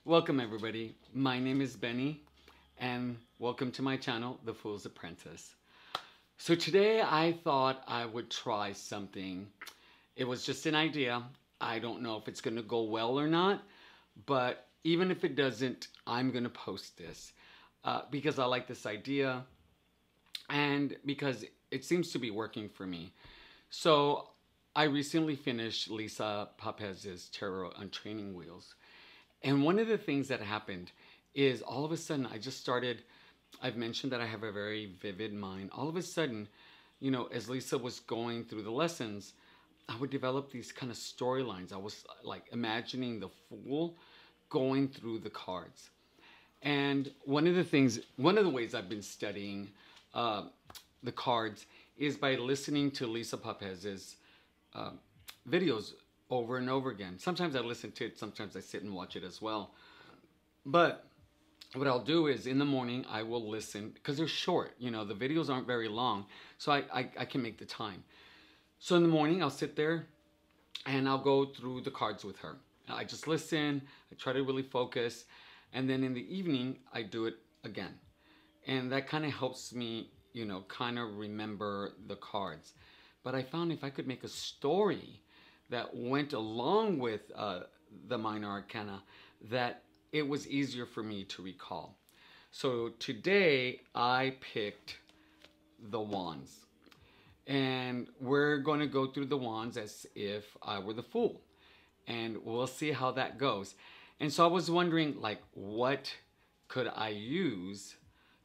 Welcome everybody, my name is Benny and welcome to my channel, The Fool's Apprentice. So today I thought I would try something. It was just an idea. I don't know if it's going to go well or not, but even if it doesn't, I'm going to post this because I like this idea and because it seems to be working for me. So I recently finished Lisa Papez's Tarot on Training Wheels. And one of the things that happened is all of a sudden I just started, I've mentioned that I have a very vivid mind. All of a sudden, you know, as Lisa was going through the lessons, I would develop these kind of storylines. I was like imagining the Fool going through the cards. And one of the ways I've been studying the cards is by listening to Lisa Papez's videos over and over again. Sometimes I listen to it, sometimes I sit and watch it as well. But what I'll do is in the morning I will listen, because they're short, you know, the videos aren't very long, so I can make the time. So in the morning I'll sit there and I'll go through the cards with her. I just listen, I try to really focus, and then in the evening I do it again. And that kind of helps me, you know, kind of remember the cards. But I found if I could make a story that went along with the minor arcana, that it was easier for me to recall. So today I picked the wands. And we're going to go through the wands as if I were the Fool. And we'll see how that goes. And so I was wondering, like, what could I use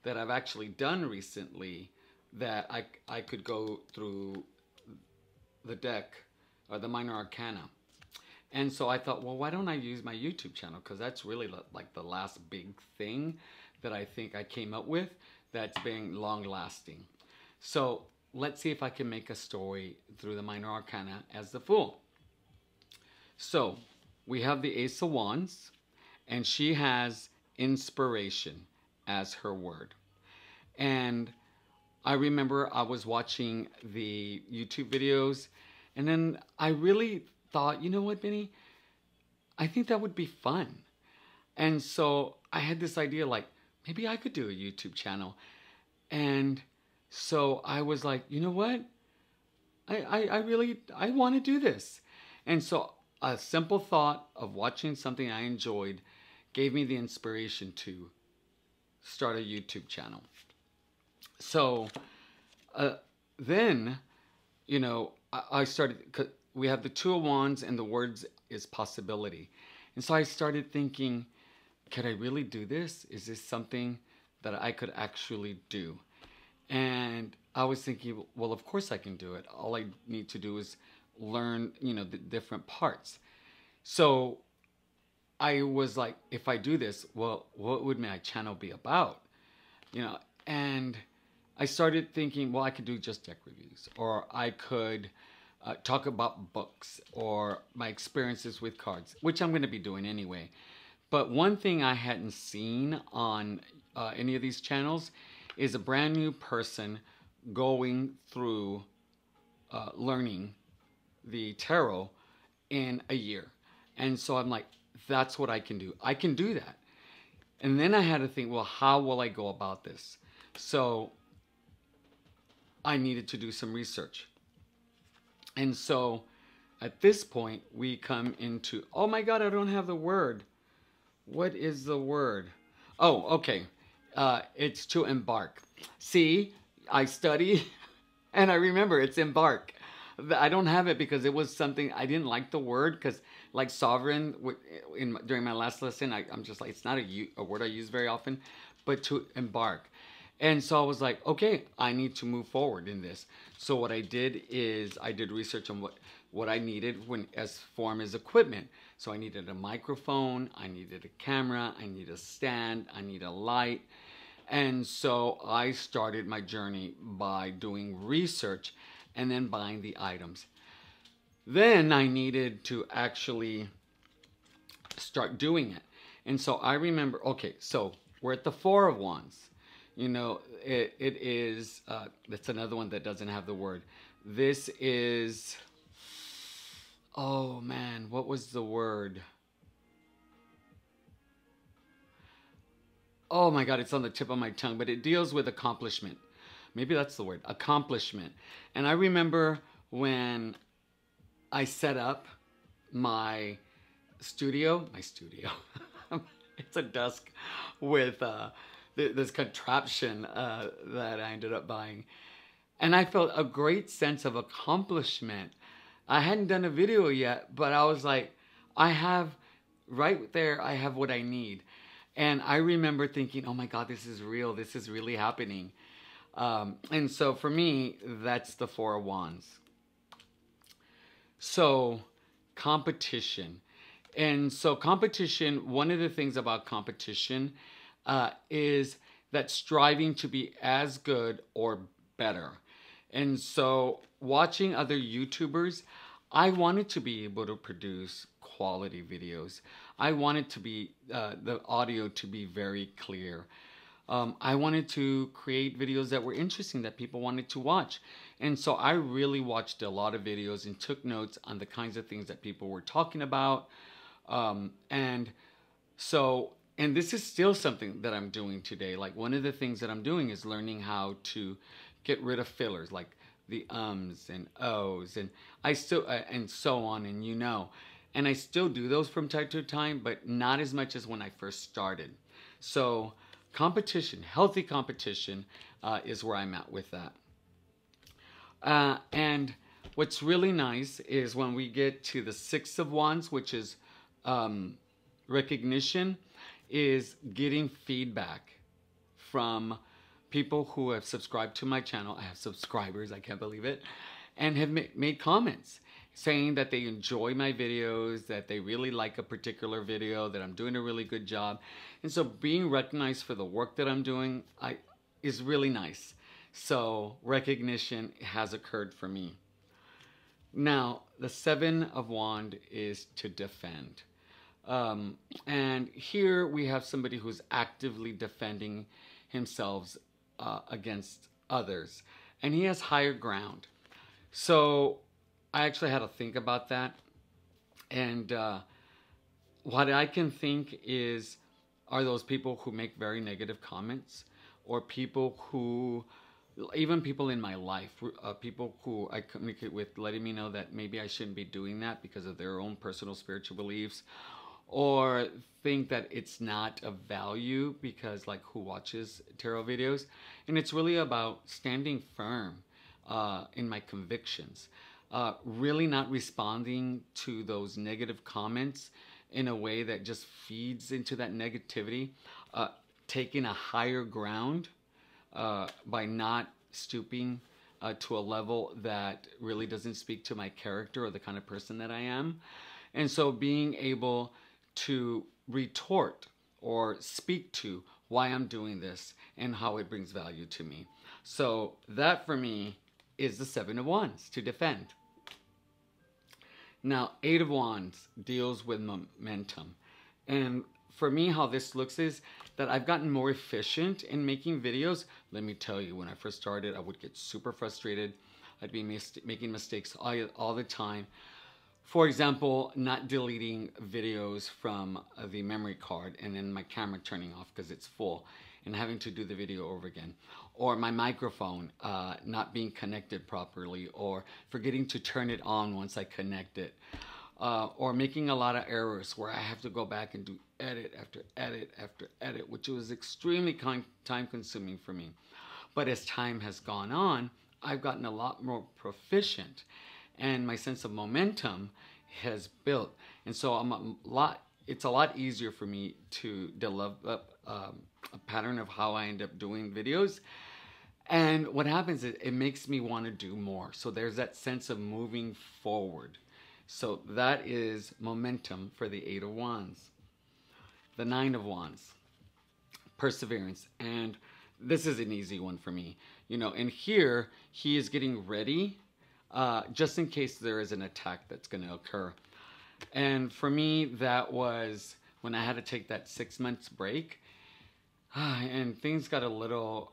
that I've actually done recently that I could go through the deck or the minor arcana. And so I thought, well, why don't I use my YouTube channel? Because that's really like the last big thing that I think I came up with that's been long lasting. So let's see if I can make a story through the minor arcana as the Fool. So we have the Ace of Wands, and she has inspiration as her word. And I remember I was watching the YouTube videos, and then I really thought, you know what, Benny? I think that would be fun. And so I had this idea, like, maybe I could do a YouTube channel. And so I was like, you know what? I want to do this. And so a simple thought of watching something I enjoyed gave me the inspiration to start a YouTube channel. So then, you know, I started, 'cause we have the Two of Wands and the words is possibility. And so I started thinking, could I really do this? Is this something that I could actually do? And I was thinking, well, of course I can do it. All I need to do is learn, you know, the different parts. So I was like, if I do this, well, what would my channel be about? You know, and I started thinking, well, I could do just deck reviews, or I could talk about books or my experiences with cards, which I'm going to be doing anyway. But one thing I hadn't seen on any of these channels is a brand new person going through learning the tarot in a year. And so I'm like, that's what I can do. I can do that. And then I had to think, well, how will I go about this? So I needed to do some research. And so at this point, we come into, oh my God, I don't have the word. What is the word? Oh, okay. It's to embark. See, I study and I remember it's embark. I don't have it because it was something, I didn't like the word, because like sovereign, during my last lesson, I'm just like, it's not a word I use very often, but to embark. And so I was like, okay, I need to move forward in this. So what I did is I did research on what I needed as equipment. So I needed a microphone, I needed a camera, I need a stand, I need a light. And so I started my journey by doing research and then buying the items. Then I needed to actually start doing it. And so I remember, okay, so we're at the Four of Wands. You know, it is, that's another one that doesn't have the word. This is, oh man, what was the word? oh my God, it's on the tip of my tongue, but it deals with accomplishment. Maybe that's the word, accomplishment. And I remember when I set up my studio, it's a desk with this contraption that I ended up buying. And I felt a great sense of accomplishment. I hadn't done a video yet, but I was like, I have right there, I have what I need. And I remember thinking, oh my God, this is real. This is really happening. And so for me, that's the Four of Wands. So competition. And so competition, one of the things about competition is that striving to be as good or better. And so watching other YouTubers, I wanted to be able to produce quality videos. I wanted to be the audio to be very clear. I wanted to create videos that were interesting that people wanted to watch. And so I really watched a lot of videos and took notes on the kinds of things that people were talking about. And this is still something that I'm doing today. Like one of the things that I'm doing is learning how to get rid of fillers, like the ums and ohs, and I still and so on, and and I still do those from time to time, but not as much as when I first started. So competition, healthy competition, is where I'm at with that. And what's really nice is when we get to the Six of Wands, which is recognition, is getting feedback from people who have subscribed to my channel. I have subscribers, I can't believe it, and have made comments saying that they enjoy my videos, that they really like a particular video, that I'm doing a really good job. And so being recognized for the work that I'm doing is really nice. So recognition has occurred for me. Now, the Seven of Wands is to defend. And here we have somebody who's actively defending himself against others. And he has higher ground. So I actually had to think about that. And what I can think is, are those people who make very negative comments, or people who, even people in my life, people who I communicate with, letting me know that maybe I shouldn't be doing that because of their own personal spiritual beliefs, or think that it's not of value because, like, who watches tarot videos? And it's really about standing firm in my convictions, really not responding to those negative comments in a way that just feeds into that negativity, taking a higher ground by not stooping to a level that really doesn't speak to my character or the kind of person that I am. And so being able to retort or speak to why I'm doing this and how it brings value to me. So that for me is the Seven of Wands, to defend. Now, Eight of Wands deals with momentum. And for me, how this looks is that I've gotten more efficient in making videos. Let me tell you, when I first started, I would get super frustrated. I'd be making mistakes all the time. For example, not deleting videos from the memory card and then my camera turning off because it's full and having to do the video over again. Or my microphone not being connected properly, or forgetting to turn it on once I connect it. Or making a lot of errors where I have to go back and do edit after edit after edit, which was extremely time consuming for me. But as time has gone on, I've gotten a lot more proficient, and my sense of momentum has built. And so it's a lot easier for me to develop a pattern of how I end up doing videos. And what happens is it makes me want to do more. So there's that sense of moving forward. So that is momentum for the Eight of Wands. The Nine of Wands, perseverance. And this is an easy one for me. And here he is getting ready just in case there is an attack that's going to occur. And for me, that was when I had to take that 6 months break. And things got a little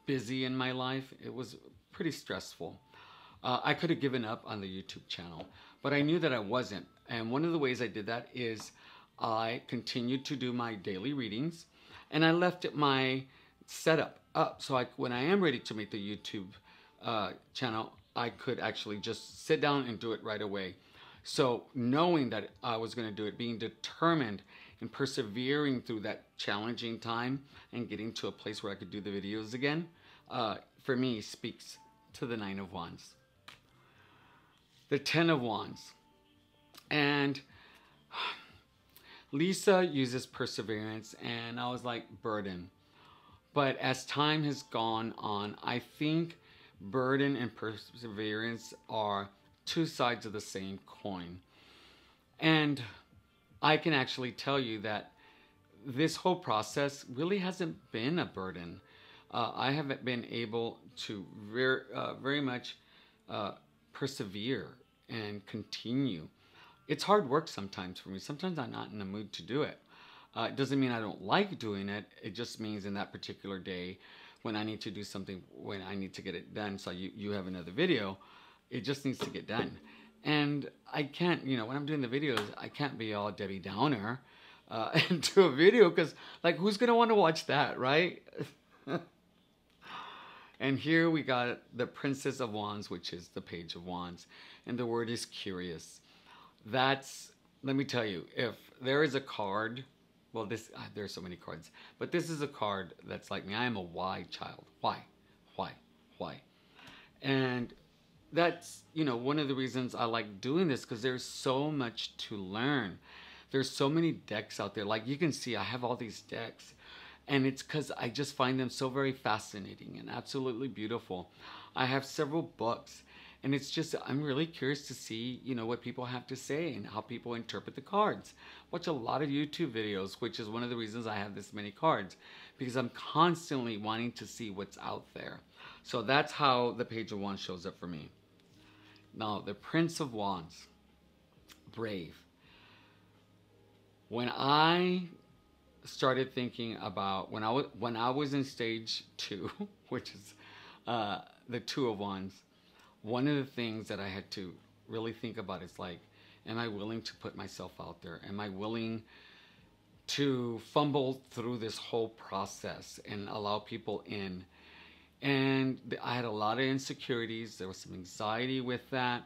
busy in my life. It was pretty stressful. I could have given up on the YouTube channel, but I knew that I wasn't. And one of the ways I did that is I continued to do my daily readings, And I left my setup up so when I am ready to make the YouTube channel, I could actually just sit down and do it right away. So knowing that I was going to do it, being determined and persevering through that challenging time and getting to a place where I could do the videos again, for me speaks to the Nine of Wands. The Ten of Wands. And Lisa uses perseverance, and I was like, burden. But as time has gone on, I think burden and perseverance are two sides of the same coin. And I can actually tell you that this whole process really hasn't been a burden. I haven't been able to very much persevere and continue. It's hard work sometimes for me. Sometimes I'm not in the mood to do it. It doesn't mean I don't like doing it. It just means in that particular day when I need to do something, when I need to get it done, so you have another video, it just needs to get done. And I can't, when I'm doing the videos, I can't be all Debbie Downer and do a video, because, like, who's going to want to watch that, right? And here we got the Princess of Wands, which is the Page of Wands. And the word is curious. Let me tell you, if there is a card, well, there's so many cards, but this is a card that's like me. I am a why child. Why? And that's, one of the reasons I like doing this, because there's so much to learn. There's so many decks out there. Like you can see, I have all these decks. And it's because I just find them so very fascinating and absolutely beautiful. I have several books. And it's just, I'm really curious to see, what people have to say and how people interpret the cards. Watch a lot of YouTube videos, which is one of the reasons I have this many cards, because I'm constantly wanting to see what's out there. So that's how the Page of Wands shows up for me. Now, the Prince of Wands, brave. When I started thinking about, when I was in stage 2, which is the Two of Wands, one of the things that I had to really think about is like, am I willing to put myself out there? Am I willing to fumble through this whole process and allow people in? And I had a lot of insecurities. There was some anxiety with that.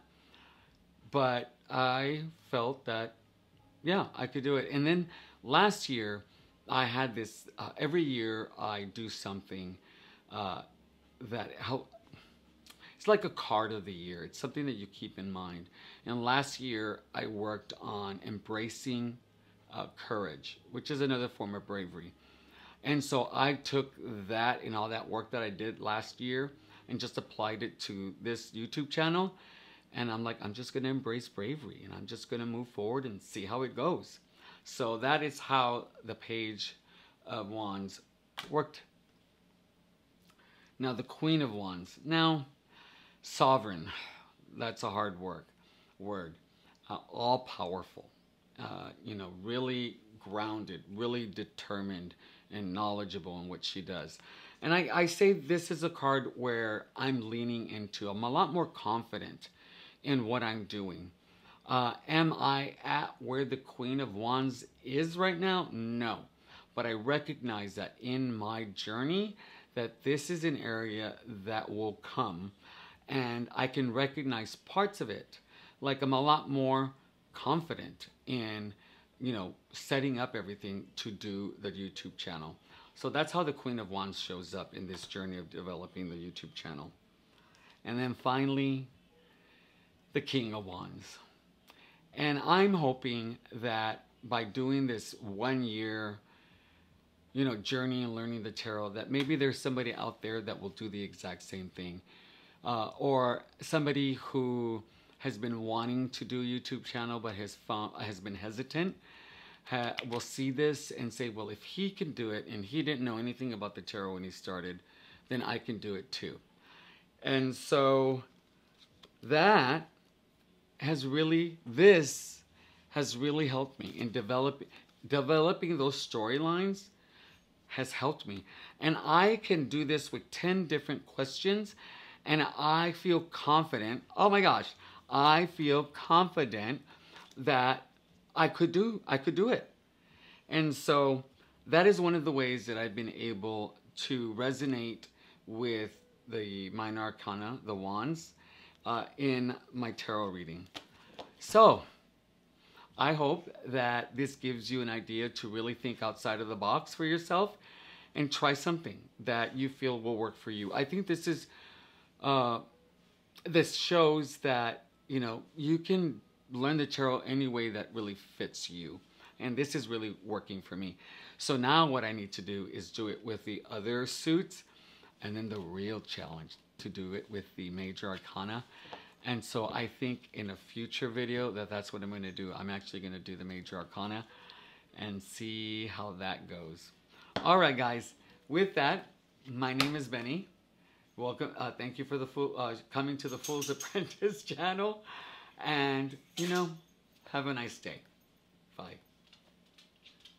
But I felt that, yeah, I could do it. And then last year, I had this, every year I do something that helps. It's like a card of the year. It's something that you keep in mind. And last year, I worked on embracing courage, which is another form of bravery. And so I took that and all that work that I did last year and just applied it to this YouTube channel. And I'm like, I'm just going to embrace bravery, and I'm just going to move forward and see how it goes. So that is how the Page of Wands worked. Now, the Queen of Wands. Now, sovereign. That's a hard word. All powerful. Really grounded, really determined and knowledgeable in what she does. And I say this is a card where I'm leaning into. I'm a lot more confident in what I'm doing. Am I at where the Queen of Wands is right now? No. But I recognize that in my journey, that this is an area that will come. And I can recognize parts of it. Like I'm a lot more confident in, setting up everything to do the YouTube channel. So that's how the Queen of Wands shows up in this journey of developing the YouTube channel. And then finally, the King of Wands. And I'm hoping that by doing this 1 year, journey and learning the tarot, that maybe there's somebody out there that will do the exact same thing. Or somebody who has been wanting to do a YouTube channel but has been hesitant, will see this and say, well, if he can do it and he didn't know anything about the tarot when he started, then I can do it too. And so this has really helped me in developing those storylines. Has helped me. And I can do this with 10 different questions, and I feel confident. Oh my gosh, I feel confident that I could do it. And so that is one of the ways that I've been able to resonate with the minor arcana, the wands, in my tarot reading. So, I hope that this gives you an idea to really think outside of the box for yourself and try something that you feel will work for you. I think this shows that, you know, you can learn the tarot any way that really fits you. And this is really working for me. So now what I need to do is do it with the other suits, and then the real challenge to do it with the major arcana. And so I think in a future video that's what I'm going to do. I'm actually going to do the major arcana and see how that goes. All right, guys. With that, my name is Benny. Welcome. Thank you for coming to the Fool's Apprentice channel. And, you know, have a nice day. Bye.